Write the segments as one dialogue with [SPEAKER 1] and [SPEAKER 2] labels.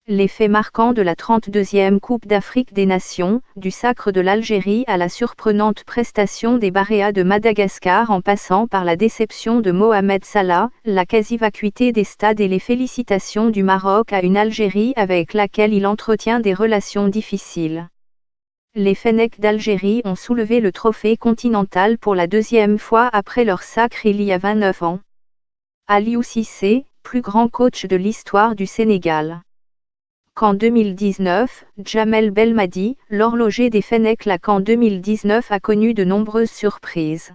[SPEAKER 1] Les faits marquants de la 32e Coupe d'Afrique des Nations, du sacre de l'Algérie à la surprenante prestation des Baréas de Madagascar en passant par la déception de Mohamed Salah, la quasi-vacuité des stades et les félicitations du Maroc à une Algérie avec laquelle il entretient des relations difficiles. Les Fennecs d'Algérie ont soulevé le trophée continental pour la deuxième fois après leur sacre il y a 29 ans. Aliou Cissé, plus grand coach de l'histoire du Sénégal. Qu'en 2019, Djamel Belmadi, l'horloger des Fennecs qu'en 2019 a connu de nombreuses surprises.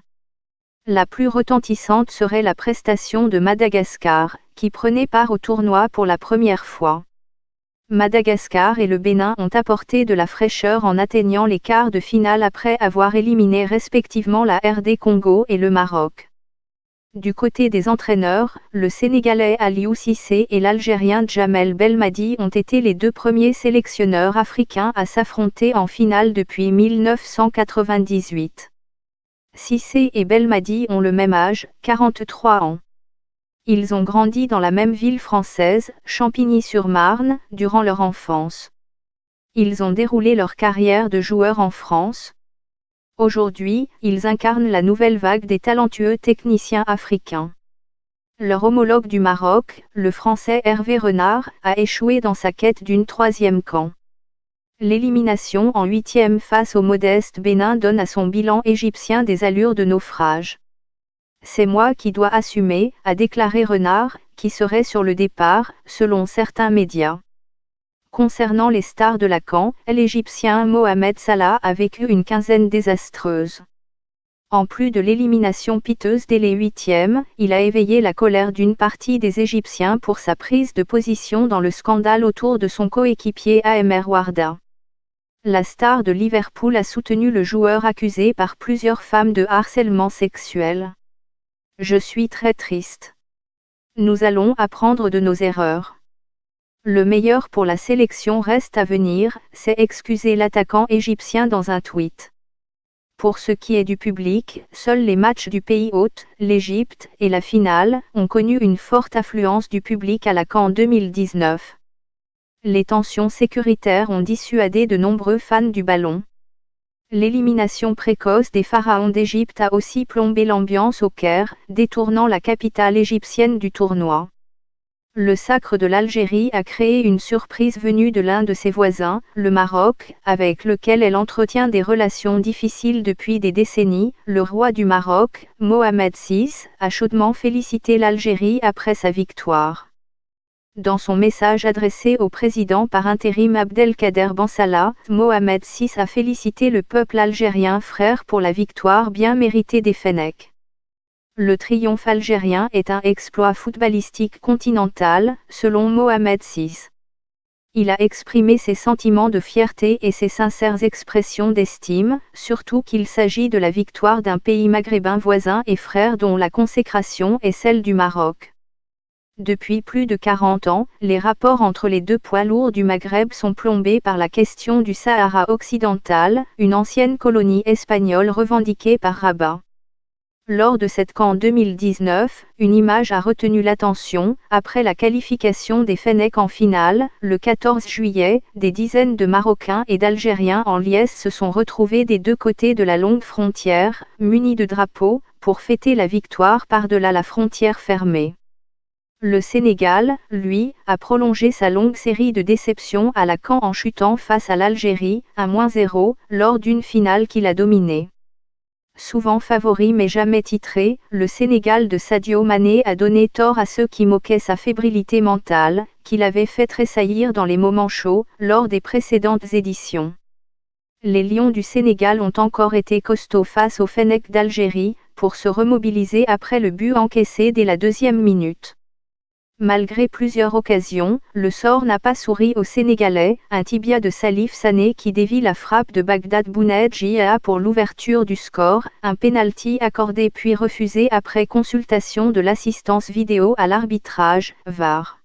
[SPEAKER 1] La plus retentissante serait la prestation de Madagascar, qui prenait part au tournoi pour la première fois. Madagascar et le Bénin ont apporté de la fraîcheur en atteignant les quarts de finale après avoir éliminé respectivement la RD Congo et le Maroc. Du côté des entraîneurs, le Sénégalais Aliou Cissé et l'Algérien Djamel Belmadi ont été les deux premiers sélectionneurs africains à s'affronter en finale depuis 1998. Cissé et Belmadi ont le même âge, 43 ans. Ils ont grandi dans la même ville française, Champigny-sur-Marne, durant leur enfance. Ils ont déroulé leur carrière de joueurs en France. Aujourd'hui, ils incarnent la nouvelle vague des talentueux techniciens africains. Leur homologue du Maroc, le Français Hervé Renard, a échoué dans sa quête d'une troisième CAN. L'élimination en huitième face au modeste Bénin donne à son bilan égyptien des allures de naufrage. C'est moi qui dois assumer, a déclaré Renard, qui serait sur le départ, selon certains médias. Concernant les stars de la CAN, l'Égyptien Mohamed Salah a vécu une quinzaine désastreuse. En plus de l'élimination piteuse dès les huitièmes, il a éveillé la colère d'une partie des Égyptiens pour sa prise de position dans le scandale autour de son coéquipier Amer Warda. La star de Liverpool a soutenu le joueur accusé par plusieurs femmes de harcèlement sexuel. Je suis très triste. Nous allons apprendre de nos erreurs. Le meilleur pour la sélection reste à venir, s'est excusé l'attaquant égyptien dans un tweet. Pour ce qui est du public, seuls les matchs du pays hôte, l'Égypte, et la finale, ont connu une forte affluence du public à la CAN 2019. Les tensions sécuritaires ont dissuadé de nombreux fans du ballon. L'élimination précoce des pharaons d'Égypte a aussi plombé l'ambiance au Caire, détournant la capitale égyptienne du tournoi. Le sacre de l'Algérie a créé une surprise venue de l'un de ses voisins, le Maroc, avec lequel elle entretient des relations difficiles depuis des décennies. Le roi du Maroc, Mohamed VI, a chaudement félicité l'Algérie après sa victoire. Dans son message adressé au président par intérim Abdelkader Ben Salah, Mohamed VI a félicité le peuple algérien frère pour la victoire bien méritée des Fennecs. Le triomphe algérien est un exploit footballistique continental, selon Mohamed VI. Il a exprimé ses sentiments de fierté et ses sincères expressions d'estime, surtout qu'il s'agit de la victoire d'un pays maghrébin voisin et frère dont la consécration est celle du Maroc. Depuis plus de 40 ans, les rapports entre les deux poids lourds du Maghreb sont plombés par la question du Sahara occidental, une ancienne colonie espagnole revendiquée par Rabat. Lors de cette CAN 2019, une image a retenu l'attention. Après la qualification des Fennecs en finale, le 14 juillet, des dizaines de Marocains et d'Algériens en liesse se sont retrouvés des deux côtés de la longue frontière, munis de drapeaux, pour fêter la victoire par-delà la frontière fermée. Le Sénégal, lui, a prolongé sa longue série de déceptions à la CAN en chutant face à l'Algérie, 1-0, lors d'une finale qu'il a dominée. Souvent favori mais jamais titré, le Sénégal de Sadio Mané a donné tort à ceux qui moquaient sa fébrilité mentale, qu'il avait fait tressaillir dans les moments chauds, lors des précédentes éditions. Les Lions du Sénégal ont encore été costauds face aux Fennecs d'Algérie, pour se remobiliser après le but encaissé dès la deuxième minute. Malgré plusieurs occasions, le sort n'a pas souri aux Sénégalais, un tibia de Salif Sané qui dévie la frappe de Bagdad Bounedjah pour l'ouverture du score, un pénalty accordé puis refusé après consultation de l'assistance vidéo à l'arbitrage, VAR.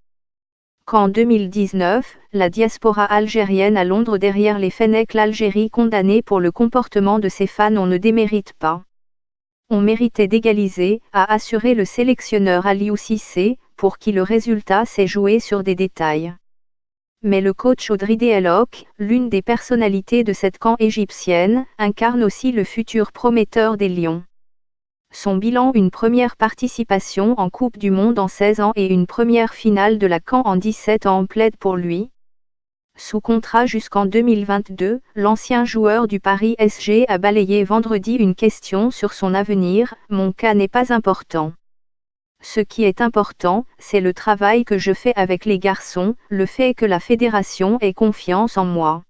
[SPEAKER 1] Qu'en 2019, la diaspora algérienne à Londres derrière les Fennecs, l'Algérie condamnée pour le comportement de ses fans, on ne démérite pas. On méritait d'égaliser, a assuré le sélectionneur Aliou Cissé, pour qui le résultat s'est joué sur des détails. Mais le coach Audrey Dealloc, l'une des personnalités de cette camp égyptienne, incarne aussi le futur prometteur des Lions. Son bilan: une première participation en Coupe du Monde en 16 ans et une première finale de la CAN en 17 ans plaide pour lui. Sous contrat jusqu'en 2022, l'ancien joueur du Paris SG a balayé vendredi une question sur son avenir: mon cas n'est pas important. Ce qui est important, c'est le travail que je fais avec les garçons, le fait que la fédération ait confiance en moi.